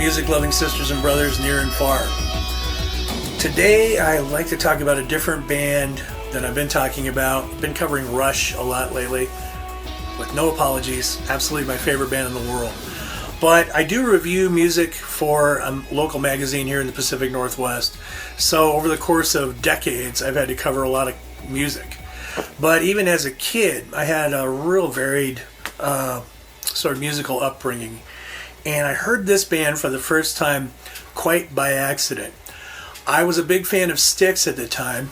music-loving sisters and brothers near and far. Today, I like to talk about a different band than I've been talking about. I've been covering Rush a lot lately, with no apologies. Absolutely my favorite band in the world. But I do review music for a local magazine here in the Pacific Northwest. So over the course of decades, I've had to cover a lot of music. But even as a kid, I had a real varied sort of musical upbringing. And I heard this band for the first time quite by accident. I was a big fan of Styx at the time,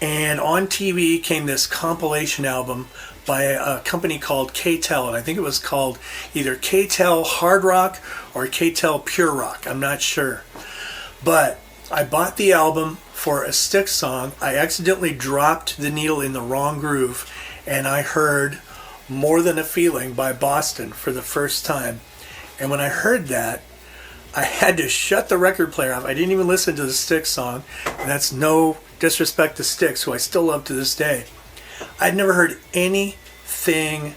and on TV came this compilation album by a company called K-Tel, and I think it was called either K-Tel Hard Rock or K-Tel Pure Rock, I'm not sure. But I bought the album for a Styx song. I accidentally dropped the needle in the wrong groove, and I heard More Than a Feeling by Boston for the first time. And when I heard that, I had to shut the record player off. I didn't even listen to the Styx song, and that's no disrespect to Styx, who I still love to this day. I'd never heard anything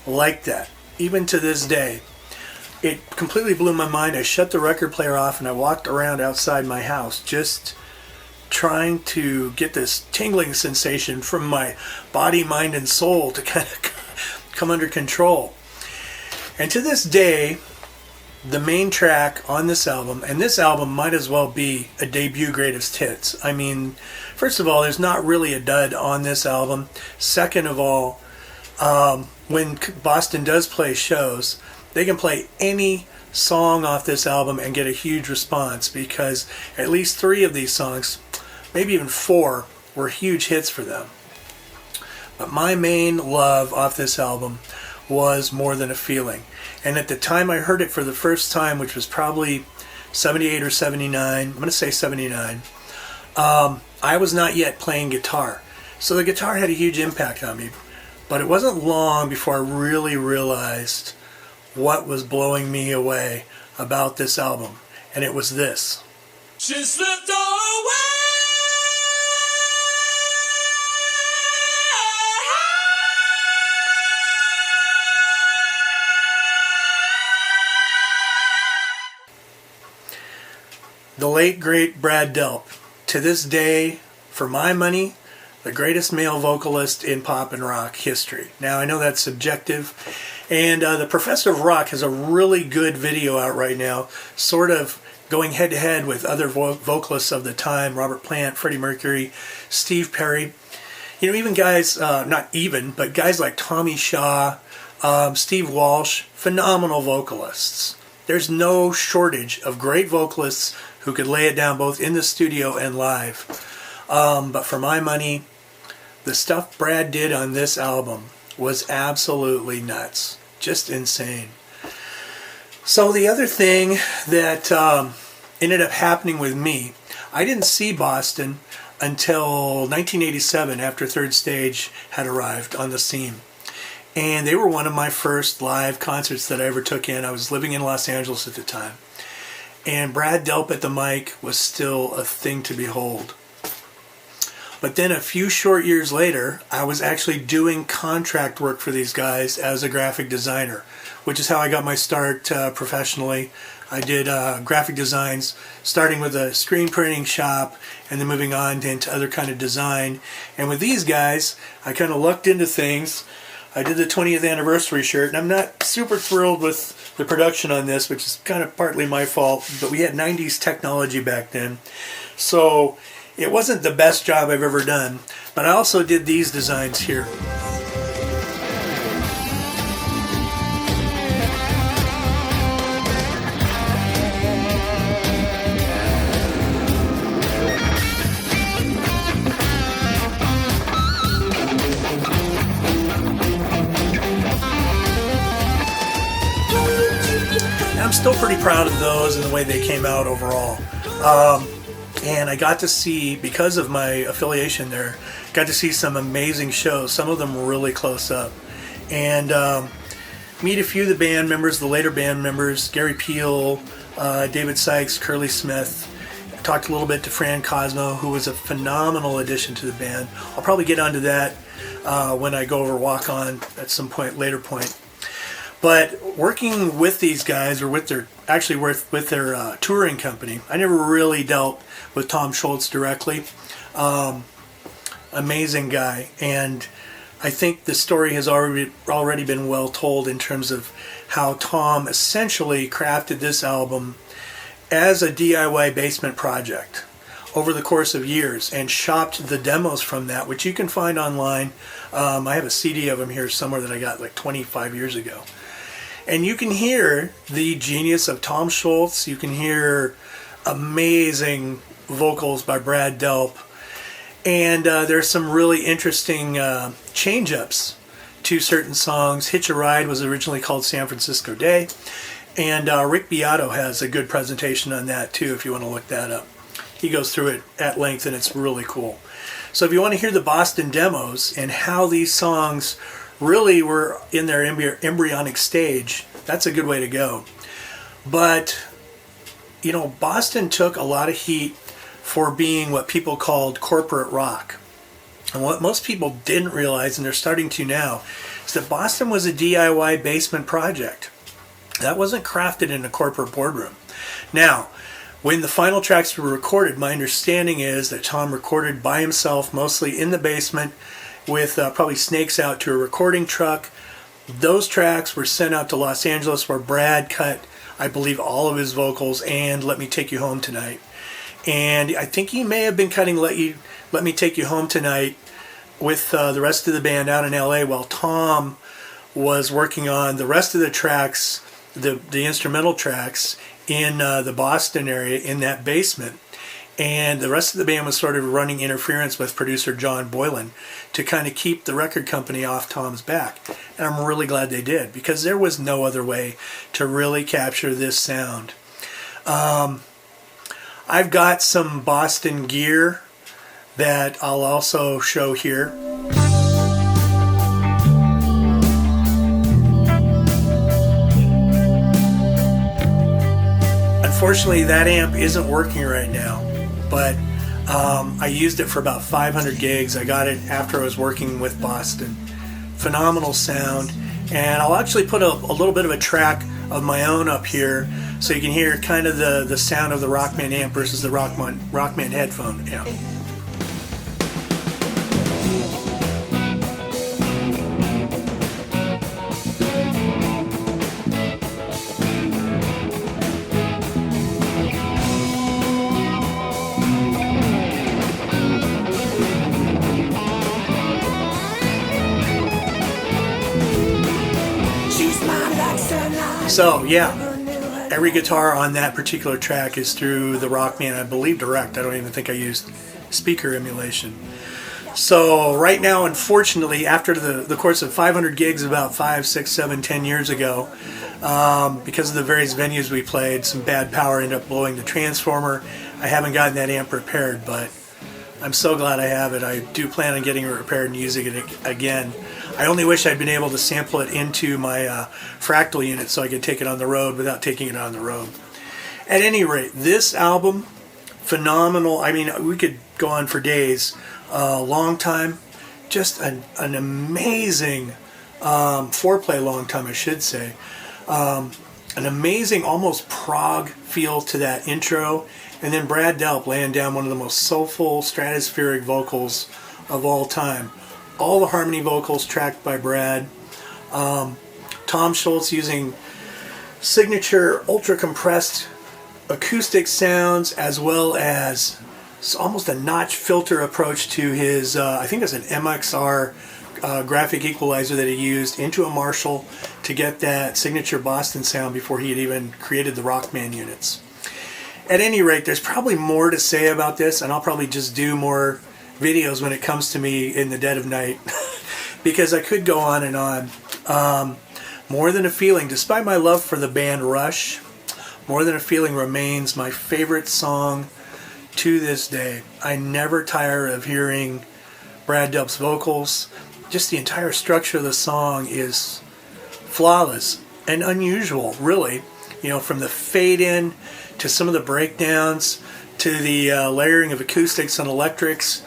like that, even to this day. It completely blew my mind. I shut the record player off and I walked around outside my house just trying to get this tingling sensation from my body, mind, and soul to kind of come under control. And to this day, the main track on this album, and this album might as well be a debut greatest hits. I mean, first of all, there's not really a dud on this album. Second of all, when Boston does play shows, they can play any song off this album and get a huge response, because at least 3 of these songs, maybe even 4, were huge hits for them. But my main love off this album was More Than a Feeling. And at the time I heard it for the first time, which was probably 78 or 79, I'm going to say 79, I was not yet playing guitar. So the guitar had a huge impact on me. But it wasn't long before I really realized what was blowing me away about this album. And it was this. She slipped away. The late, great Brad Delp. To this day, for my money, the greatest male vocalist in pop and rock history. Now, I know that's subjective, and the Professor of Rock has a really good video out right now, sort of going head-to-head with other vocalists of the time, Robert Plant, Freddie Mercury, Steve Perry. You know, even guys, not even, but guys like Tommy Shaw, Steve Walsh, phenomenal vocalists. There's no shortage of great vocalists who could lay it down both in the studio and live. But for my money, the stuff Brad did on this album was absolutely nuts. Just insane. So the other thing that ended up happening with me, I didn't see Boston until 1987, after Third Stage had arrived on the scene. And they were one of my first live concerts that I ever took in. I was living in Los Angeles at the time. And Brad Delp at the mic was still a thing to behold. But then a few short years later, I was actually doing contract work for these guys as a graphic designer, which is how I got my start professionally. I did graphic designs, starting with a screen printing shop and then moving on into other kind of design. And with these guys, I kind of lucked into things. I did the 20th anniversary shirt, and I'm not super thrilled with the production on this, which is kind of partly my fault, but we had 90s technology back then. So it wasn't the best job I've ever done, but I also did these designs here. I'm still pretty proud of those and the way they came out overall. And I got to see, because of my affiliation there, got to see some amazing shows, some of them really close up. And meet a few of the band members, the later band members, Gary Peel, David Sykes, Curly Smith. I talked a little bit to Fran Cosmo, who was a phenomenal addition to the band. I'll probably get onto that when I go over Walk On at some point, later point. But working with these guys, or with their touring company, I never really dealt with Tom Scholz directly. Amazing guy, and I think the story has already been well told in terms of how Tom essentially crafted this album as a DIY basement project over the course of years, and shopped the demos from that, which you can find online. I have a CD of them here somewhere that I got like 25 years ago. And you can hear the genius of Tom Scholz. You can hear amazing vocals by Brad Delp. And there's some really interesting change-ups to certain songs. Hitch a Ride was originally called San Francisco Day. And Rick Beato has a good presentation on that too, if you want to look that up. He goes through it at length, and it's really cool. So if you want to hear the Boston demos and how these songs really were in their embryonic stage, that's a good way to go. But, you know, Boston took a lot of heat for being what people called corporate rock. And what most people didn't realize, and they're starting to now, is that Boston was a DIY basement project. That wasn't crafted in a corporate boardroom. Now, when the final tracks were recorded, my understanding is that Tom recorded by himself, mostly in the basement, with probably snakes out to a recording truck. Those tracks were sent out to Los Angeles, where Brad cut, I believe, all of his vocals and Let Me Take You Home Tonight. And I think he may have been cutting Let Me Take You Home Tonight with the rest of the band out in LA, while Tom was working on the rest of the tracks, the instrumental tracks, in the Boston area in that basement. And the rest of the band was sort of running interference with producer John Boylan to kind of keep the record company off Tom's back. And I'm really glad they did, because there was no other way to really capture this sound. I've got some Boston gear that I'll also show here. Unfortunately, that amp isn't working right now, but I used it for about 500 gigs. I got it after I was working with Boston. Phenomenal sound, and I'll actually put a little bit of a track of my own up here so you can hear kind of the sound of the Rockman amp versus the Rockman headphone amp. So yeah, every guitar on that particular track is through the Rockman, I believe direct. I don't even think I used speaker emulation. So right now, unfortunately, after the course of 500 gigs about 5, 6, 7, 10 years ago, because of the various venues we played, some bad power ended up blowing the transformer. I haven't gotten that amp repaired, but I'm so glad I have it. I do plan on getting it repaired and using it again. I only wish I'd been able to sample it into my fractal unit so I could take it on the road without taking it on the road. At any rate, this album, phenomenal. I mean, we could go on for days. Long time. Just an amazing foreplay long time, I should say. An amazing, almost prog feel to that intro. And then Brad Delp laying down one of the most soulful stratospheric vocals of all time. All the harmony vocals tracked by Brad. Tom Scholz using signature ultra compressed acoustic sounds, as well as almost a notch filter approach to his, I think it's an MXR graphic equalizer that he used into a Marshall to get that signature Boston sound before he had even created the Rockman units. At any rate, there's probably more to say about this, and I'll probably just do more videos when it comes to me in the dead of night because I could go on and on. More Than a Feeling, despite my love for the band Rush, More Than a Feeling remains my favorite song to this day. I never tire of hearing Brad Delp's vocals. Just the entire structure of the song is flawless and unusual, really. You know, from the fade in to some of the breakdowns to the layering of acoustics and electrics.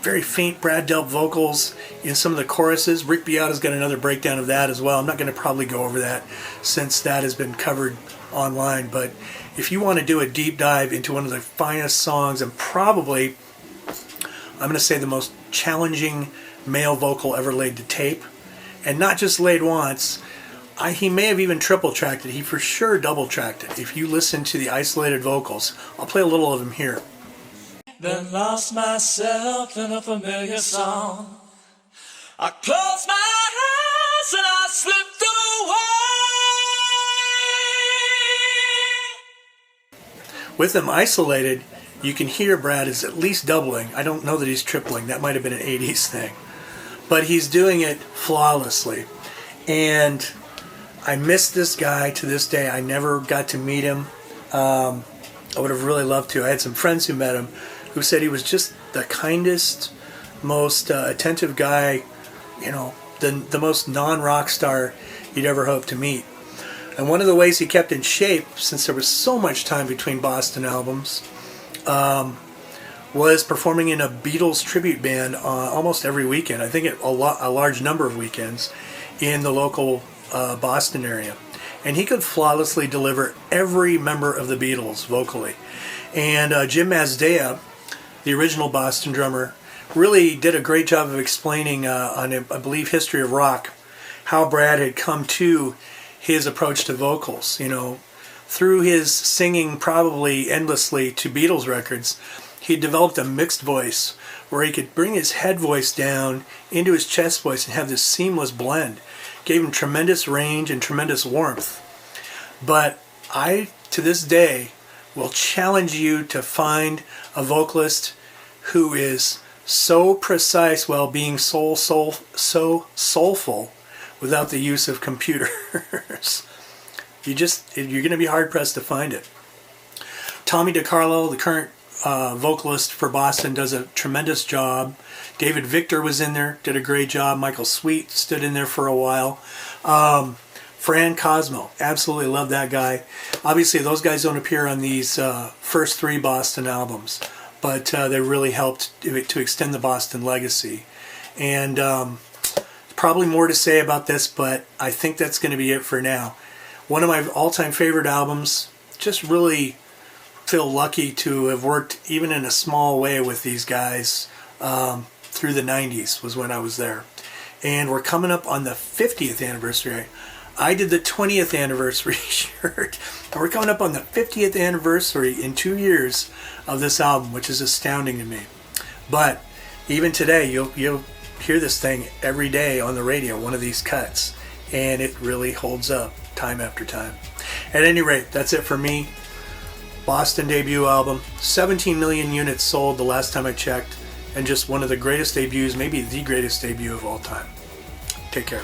very faint Brad Delp vocals in some of the choruses. Rick Beato's got another breakdown of that as well. I'm not going to probably go over that since that has been covered online, but if you want to do a deep dive into one of the finest songs and probably, I'm going to say, the most challenging male vocal ever laid to tape, and not just laid once, he may have even triple tracked it. He for sure double tracked it. If you listen to the isolated vocals, I'll play a little of them here. Then lost myself in a familiar song. I closed my eyes and I slipped away. With them isolated, you can hear Brad is at least doubling. I don't know that he's tripling. That might have been an 80s thing. But he's doing it flawlessly. And I miss this guy to this day. I never got to meet him. I would have really loved to. I had some friends who met him who said he was just the kindest, most attentive guy, the most non-rock star you'd ever hope to meet. And one of the ways he kept in shape, since there was so much time between Boston albums, was performing in a Beatles tribute band almost every weekend. I think a large number of weekends in the local Boston area. And he could flawlessly deliver every member of the Beatles vocally. And Jim Masdea, the original Boston drummer, really did a great job of explaining on, I believe, History of Rock, how Brad had come to his approach to vocals. Through his singing probably endlessly to Beatles records, he developed a mixed voice where he could bring his head voice down into his chest voice and have this seamless blend. Gave him tremendous range and tremendous warmth. But I, to this day, will challenge you to find a vocalist who is so precise while being so soulful without the use of computers. You're going to be hard pressed to find it. Tommy DiCarlo, the current vocalist for Boston, does a tremendous job. David Victor was in there, did a great job. Michael Sweet stood in there for a while. Fran Cosmo, absolutely love that guy. Obviously, those guys don't appear on these first 3 Boston albums, but they really helped to extend the Boston legacy. And probably more to say about this, but I think that's going to be it for now. One of my all-time favorite albums. Just really feel lucky to have worked even in a small way with these guys through the 90s was when I was there. And we're coming up on the 50th anniversary. I did the 20th anniversary shirt. And we're coming up on the 50th anniversary in 2 years of this album, which is astounding to me. But even today, you'll hear this thing every day on the radio, one of these cuts. And it really holds up time after time. At any rate, that's it for me. Boston debut album, 17 million units sold the last time I checked, and just one of the greatest debuts, maybe the greatest debut of all time. Take care.